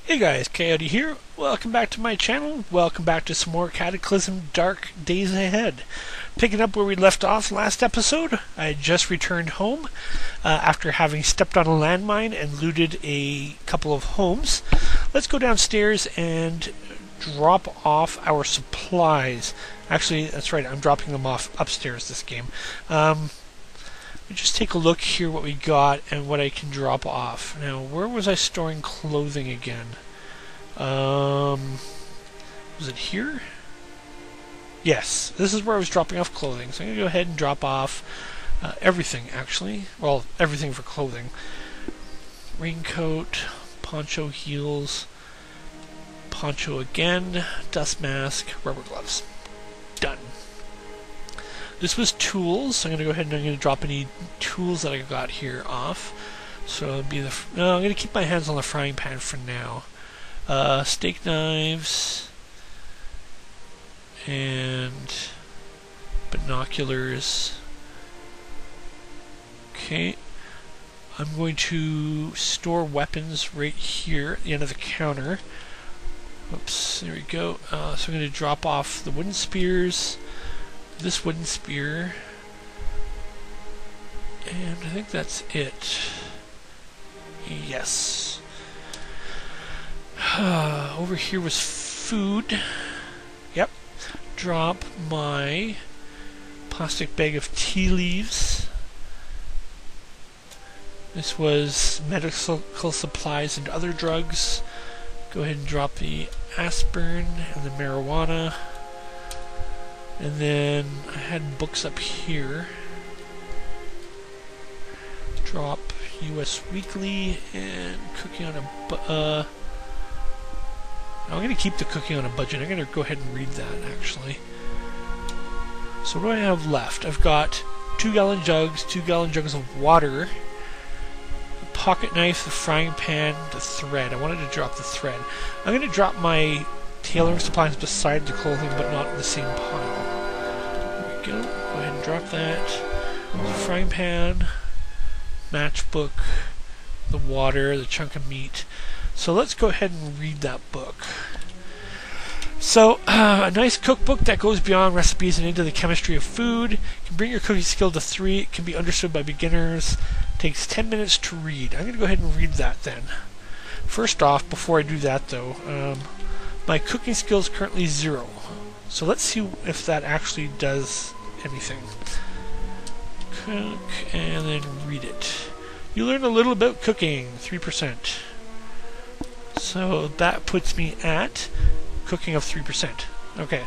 Hey guys, Coyote here. Welcome back to my channel. Welcome back to some more Cataclysm Dark Days Ahead. Picking up where we left off last episode, I had just returned home after having stepped on a landmine and looted a couple of homes. Let's go downstairs and drop off our supplies. Actually, that's right, I'm dropping them off upstairs this game. Just take a look here what we got and what I can drop off. Now, where was I storing clothing again? Was it here? Yes, this is where I was dropping off clothing. So I'm going to go ahead and drop off everything, actually. Well, everything for clothing. Raincoat, poncho heels, poncho again, dust mask, rubber gloves. Done. This was tools. So I'm going to go ahead and I'm going to drop any tools that I got here off. So it'll be the... No, I'm going to keep my hands on the frying pan for now. Steak knives and binoculars. Okay. I'm going to store weapons right here at the end of the counter. Oops, there we go. So I'm going to drop off the wooden spears. This wooden spear, and I think that's it. Yes. Over here was food. Yep. Drop my plastic bag of tea leaves. This was medical supplies and other drugs. Go ahead and drop the aspirin and the marijuana. And then I had books up here. Drop U.S. Weekly and Cooking on a I'm going to keep the Cooking on a Budget. I'm going to go ahead and read that, actually. So what do I have left? I've got 2-gallon jugs, 2-gallon jugs of water, a pocket knife, the frying pan, the thread. I wanted to drop the thread. I'm going to drop my tailoring supplies beside the clothing, but not in the same pile. There we go. Go ahead and drop that. The frying pan, matchbook, the water, the chunk of meat. So let's go ahead and read that book. So, a nice cookbook that goes beyond recipes and into the chemistry of food. Can bring your cooking skill to 3. It can be understood by beginners. Takes 10 minutes to read. I'm going to go ahead and read that then. First off, before I do that though, my cooking skill is currently 0. So let's see if that actually does anything. Cook and then read it. You learn a little about cooking, 3%. So that puts me at cooking of 3%. Okay,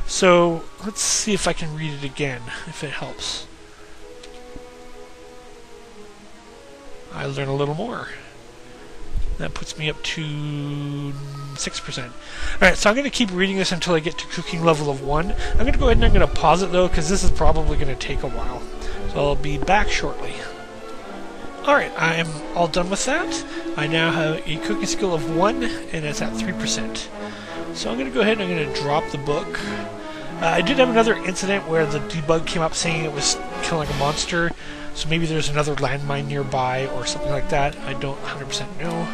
so let's see if I can read it again, if it helps. I learn a little more. That puts me up to 6%. Alright, so I'm going to keep reading this until I get to cooking level of 1. I'm going to go ahead and I'm going to pause it though, because this is probably going to take a while. So I'll be back shortly. Alright, I'm all done with that. I now have a cooking skill of 1, and it's at 3%. So I'm going to go ahead and I'm going to drop the book. I did have another incident where the debug came up saying it was kind of like a monster, so maybe there's another landmine nearby or something like that. I don't 100% know.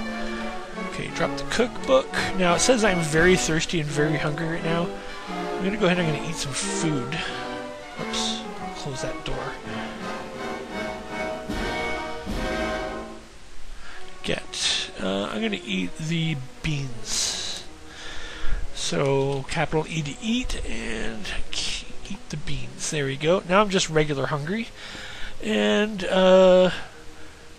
Okay, drop the cookbook. Now it says I'm very thirsty and very hungry right now. I'm going to go ahead and I'm going to eat some food. Oops, I'll close that door. I'm going to eat the beans. So, capital E to eat, and eat the beans. There we go. Now I'm just regular hungry. And, I'm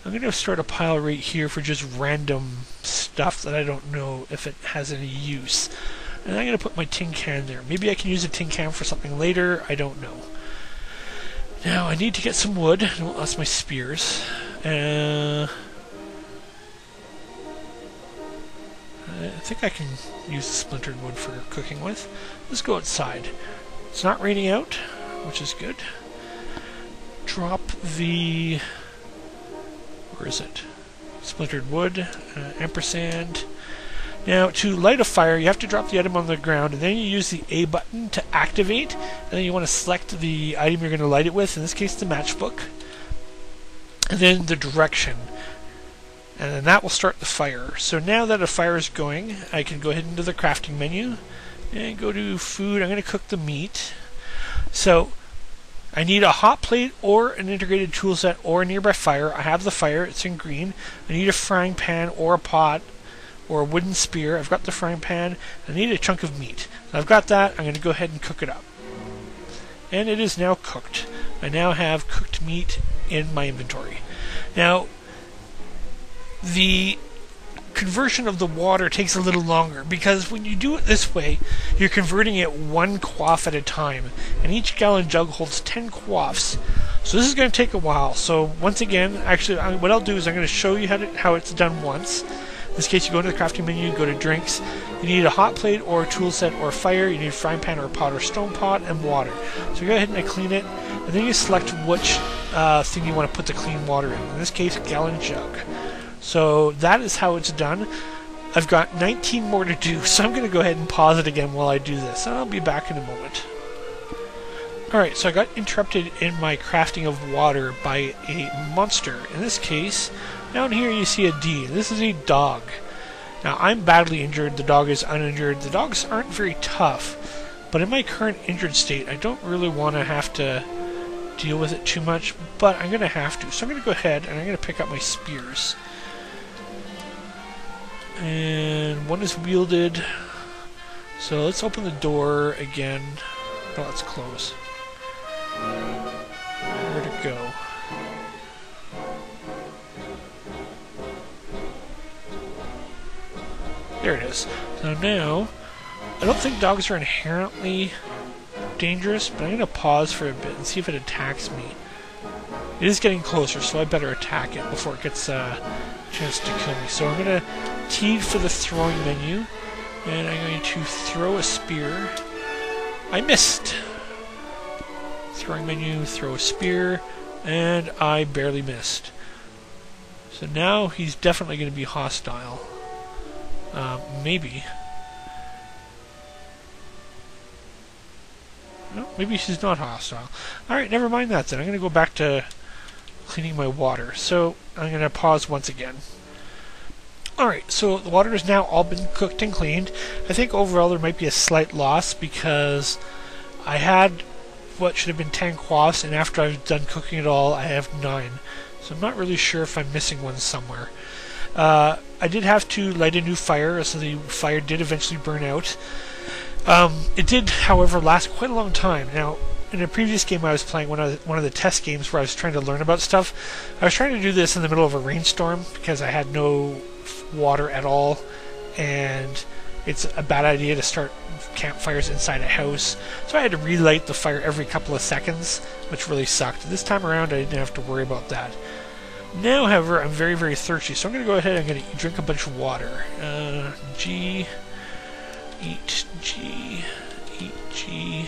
going to start a pile right here for just random stuff that I don't know if it has any use. And I'm going to put my tin can there. Maybe I can use a tin can for something later. I don't know. Now, I need to get some wood. Well, that's my spears. I think I can use the splintered wood for cooking with. Let's go outside. It's not raining out, which is good. Drop the... Where is it? Splintered wood, ampersand. Now, to light a fire, you have to drop the item on the ground, and then you use the A button to activate, and then you want to select the item you're going to light it with, in this case the matchbook, and then the direction. and then that will start the fire. So now that a fire is going, I can go ahead into the crafting menu and go to food. I'm going to cook the meat. So I need a hot plate or an integrated tool set or a nearby fire. I have the fire, it's in green. I need a frying pan or a pot or a wooden spear. I've got the frying pan. I need a chunk of meat. I've got that. I'm going to go ahead and cook it up. And it is now cooked. I now have cooked meat in my inventory. Now, the conversion of the water takes a little longer because when you do it this way, you're converting it 1 quaff at a time, and each gallon jug holds 10 quaffs. So this is going to take a while. So once again, actually, what I'll do is I'm going to show you how it's done once. In this case, you go to the crafting menu, go to drinks. You need a hot plate or a tool set or a fire. You need a frying pan or a pot or stone pot and water. So you go ahead and clean it, and then you select which thing you want to put the clean water in this case, gallon jug. So that is how it's done. I've got 19 more to do, so I'm going to go ahead and pause it again while I do this, and I'll be back in a moment. Alright, so I got interrupted in my crafting of water by a monster. In this case, down here you see a D. This is a dog. Now, I'm badly injured, the dog is uninjured. The dogs aren't very tough, but in my current injured state, I don't really want to have to deal with it too much, but I'm going to have to. So I'm going to go ahead and I'm going to pick up my spears. And one is wielded. So let's open the door again. Oh, let's close. Where'd it go? There it is. So now, I don't think dogs are inherently dangerous, but I'm going to pause for a bit and see if it attacks me. It is getting closer, so I better attack it before it gets a chance to kill me. So I'm going to T for the throwing menu, and I'm going to throw a spear. I missed! Throwing menu, throw a spear, and I barely missed. So now he's definitely going to be hostile. Maybe. No, maybe she's not hostile. Alright, never mind that then. I'm going to go back to cleaning my water. So I'm going to pause once again. Alright, so the water has now all been cooked and cleaned. I think overall there might be a slight loss because I had what should have been 10 quaffs, and after I've done cooking it all, I have 9. So I'm not really sure if I'm missing one somewhere. I did have to light a new fire, so the fire did eventually burn out. It did, however, last quite a long time. Now, in a previous game I was playing, one of the test games where I was trying to learn about stuff, I was trying to do this in the middle of a rainstorm because I had no water at all, and it's a bad idea to start campfires inside a house. So I had to relight the fire every couple of seconds, which really sucked. This time around I didn't have to worry about that. Now, however, I'm very, very thirsty, so I'm going to go ahead and I'm going to drink a bunch of water. G, eat G, eat G,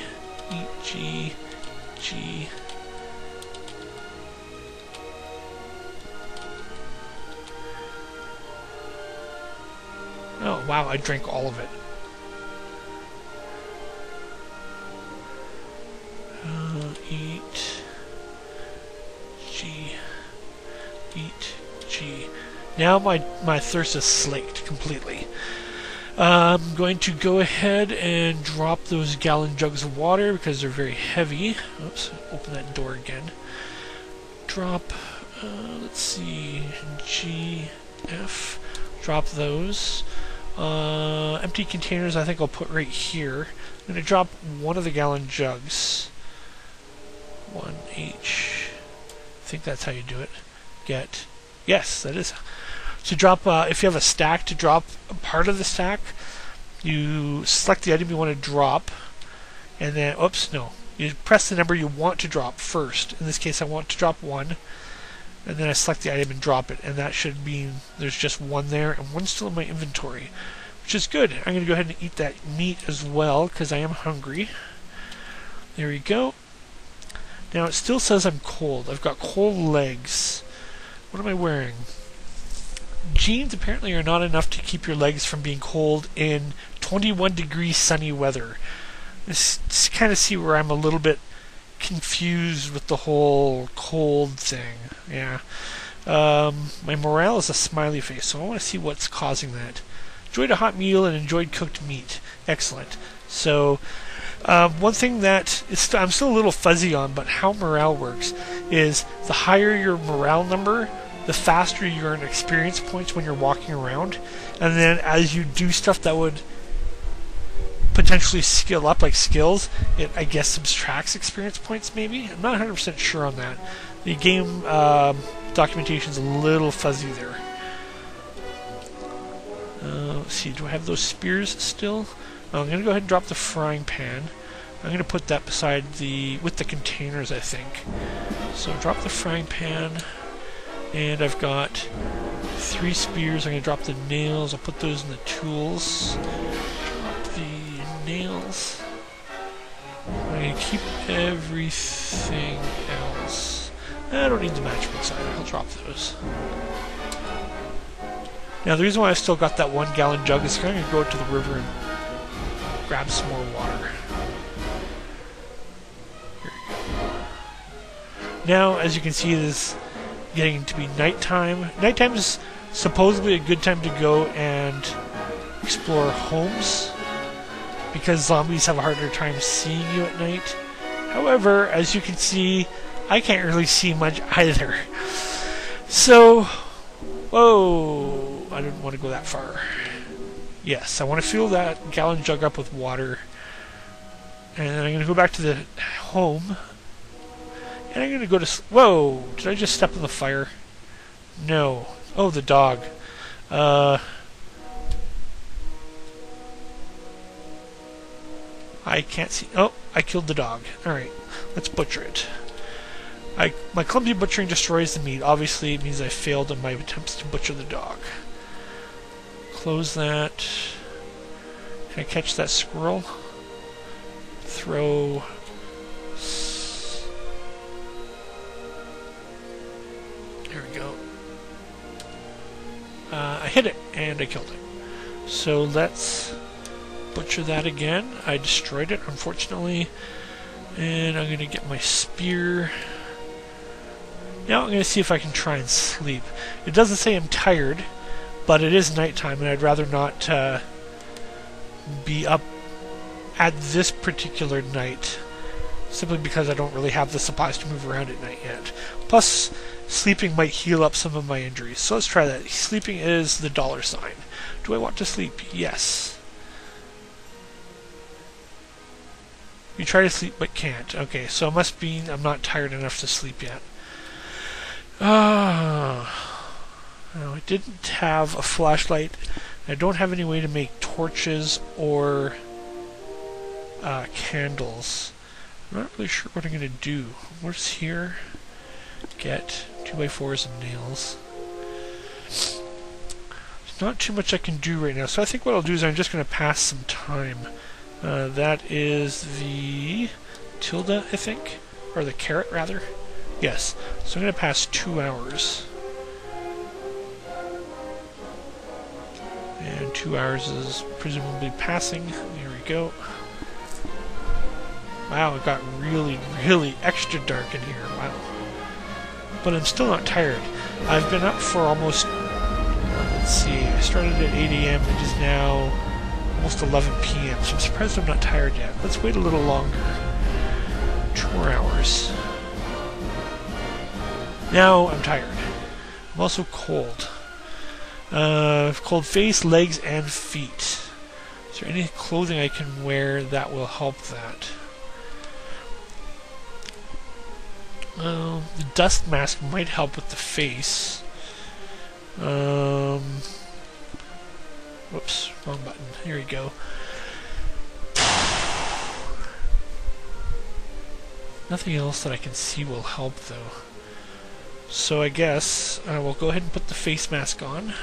eat G, G. Oh, wow, I drank all of it. Eat G. Eat G. Now my thirst is slaked completely. I'm going to go ahead and drop those gallon jugs of water because they're very heavy. Oops, open that door again. Drop, let's see, G, F. Drop those. Empty containers I think I'll put right here. I'm going to drop one of the gallon jugs. 1 each. I think that's how you do it. Get. Yes, that is. To drop, if you have a stack, to drop a part of the stack, you select the item you want to drop, and then, oops, no. You press the number you want to drop first. In this case, I want to drop 1. And then I select the item and drop it, and that should mean there's just 1 there, and 1 still in my inventory, which is good. I'm going to go ahead and eat that meat as well, because I am hungry. There we go. Now, it still says I'm cold. I've got cold legs. What am I wearing? Jeans apparently are not enough to keep your legs from being cold in 21-degree sunny weather. Just kind of see where I'm a little bit confused with the whole cold thing. Yeah. My morale is a smiley face, so I want to see what's causing that. Enjoyed a hot meal and enjoyed cooked meat. Excellent. So, one thing that I'm still a little fuzzy on, but how morale works is the higher your morale number, the faster you earn experience points when you're walking around. And then as you do stuff that would potentially skill up, like skills, it, I guess, subtracts experience points maybe? I'm not 100% sure on that. The game documentation's a little fuzzy there. Let's see, do I have those spears still? I'm going to go ahead and drop the frying pan. I'm going to put that beside with the containers, I think. So drop the frying pan, and I've got 3 spears. I'm going to drop the nails. I'll put those in the tools. Drop the nails. I'm going to keep everything else. I don't need the matchbook either. I'll drop those. Now the reason why I still got that 1 gallon jug is I'm going to go out to the river and grab some more water. Here we go. Now, as you can see, it is getting to be nighttime. Nighttime is supposedly a good time to go and explore homes, because zombies have a harder time seeing you at night. However, as you can see, I can't really see much either. So, whoa, I didn't want to go that far. Yes, I want to fill that gallon jug up with water. And then I'm going to go back to the home. And I'm going to go to... Whoa! Did I just step in the fire? No. Oh, the dog. I can't see... Oh, I killed the dog. Alright, let's butcher it. My clumsy butchering destroys the meat. Obviously, it means I failed in my attempts to butcher the dog. Close that. Can I catch that squirrel? Throw... There we go. I hit it, and I killed it. So let's butcher that again. I destroyed it, unfortunately. And I'm going to get my spear. Now I'm going to see if I can try and sleep. It doesn't say I'm tired, but it is nighttime, and I'd rather not be up at this particular night, simply because I don't really have the supplies to move around at night yet. Plus, sleeping might heal up some of my injuries. So let's try that. Sleeping is the $sign. Do I want to sleep? Yes. You try to sleep but can't. Okay, so it must be I'm not tired enough to sleep yet. No, I didn't have a flashlight. I don't have any way to make torches or candles. I'm not really sure what I'm going to do. What's here? Get 2x4s and nails. There's not too much I can do right now, so I think what I'll do is I'm just going to pass some time. That is the tilde, I think? Or the carrot, rather? Yes. So I'm going to pass 2 hours. And 2 hours is presumably passing. There we go. Wow, it got really, really extra dark in here. Wow. But I'm still not tired. I've been up for almost... let's see, I started at 8 AM. It is now almost 11 PM. So I'm surprised I'm not tired yet. Let's wait a little longer. 2 more hours. Now I'm tired. I'm also cold. Cold face, legs, and feet. Is there any clothing I can wear that will help that? The dust mask might help with the face. Whoops, wrong button. Here we go. Nothing else that I can see will help, though. So I guess I will go ahead and put the face mask on.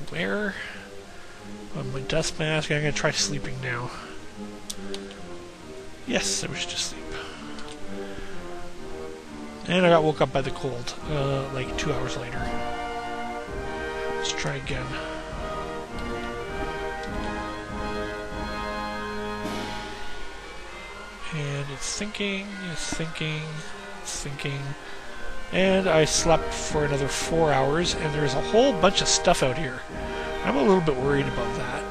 Where? On my dust mask. I'm going to try sleeping now. Yes, I wish to sleep. And I got woke up by the cold, like 2 hours later. Let's try again. And it's thinking, it's thinking, it's thinking. And I slept for another 4 hours, and there's a whole bunch of stuff out here. I'm a little bit worried about that.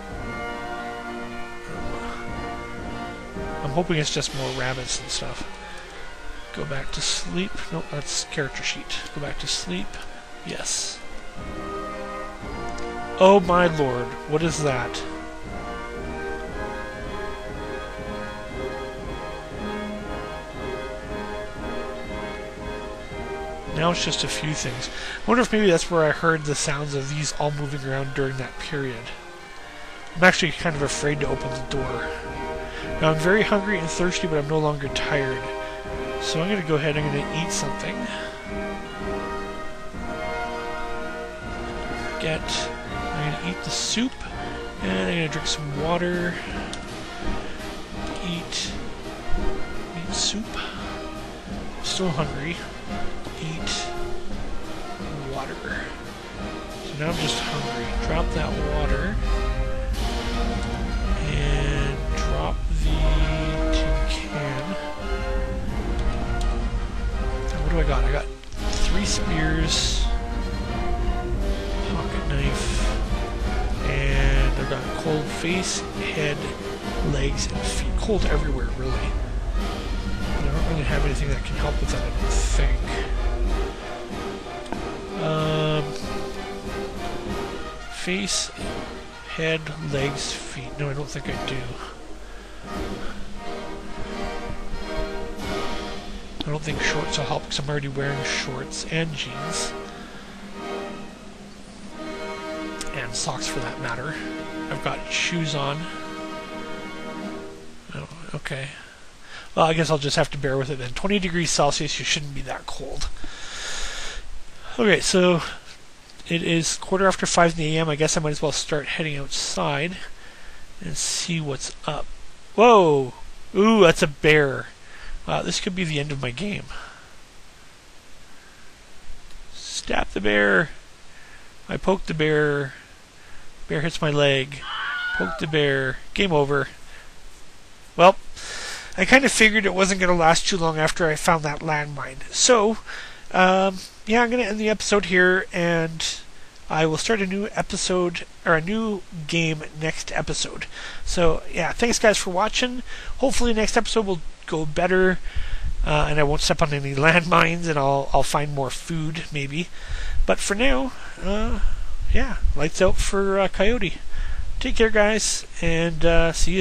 I'm hoping it's just more rabbits and stuff. Go back to sleep. Nope, that's character sheet. Go back to sleep. Yes. Oh my lord, what is that? Now it's just a few things. I wonder if maybe that's where I heard the sounds of these all moving around during that period. I'm actually kind of afraid to open the door. Now I'm very hungry and thirsty, but I'm no longer tired. So I'm going to go ahead and I'm going to eat something. I'm going to eat the soup, and I'm going to drink some water. Eat soup. Still hungry. Eat water. So now I'm just hungry. Drop that water. And drop the tin can. Now what do I got? I got 3 spears, pocket knife, and I've got cold face, head, legs, and feet. Cold everywhere, really. I don't really have anything that can help with that, I don't think. Face, head, legs, feet. No, I don't think I do. I don't think shorts will help because I'm already wearing shorts and jeans. And socks for that matter. I've got shoes on. Oh, okay. Well, I guess I'll just have to bear with it then. 20 degrees Celsius, you shouldn't be that cold. Okay, so it is 5:15 a.m. I guess I might as well start heading outside and see what's up. Whoa! Ooh, that's a bear. Wow, this could be the end of my game. Stab the bear. I poked the bear. Bear hits my leg. Poke the bear. Game over. Well, I kind of figured it wasn't going to last too long after I found that landmine. So, yeah, I'm going to end the episode here, and I will start a new episode, or a new game next episode. So, yeah, thanks guys for watching. Hopefully next episode will go better, and I won't step on any landmines, and I'll find more food, maybe. But for now, yeah, lights out for Coyote. Take care, guys, and see you soon.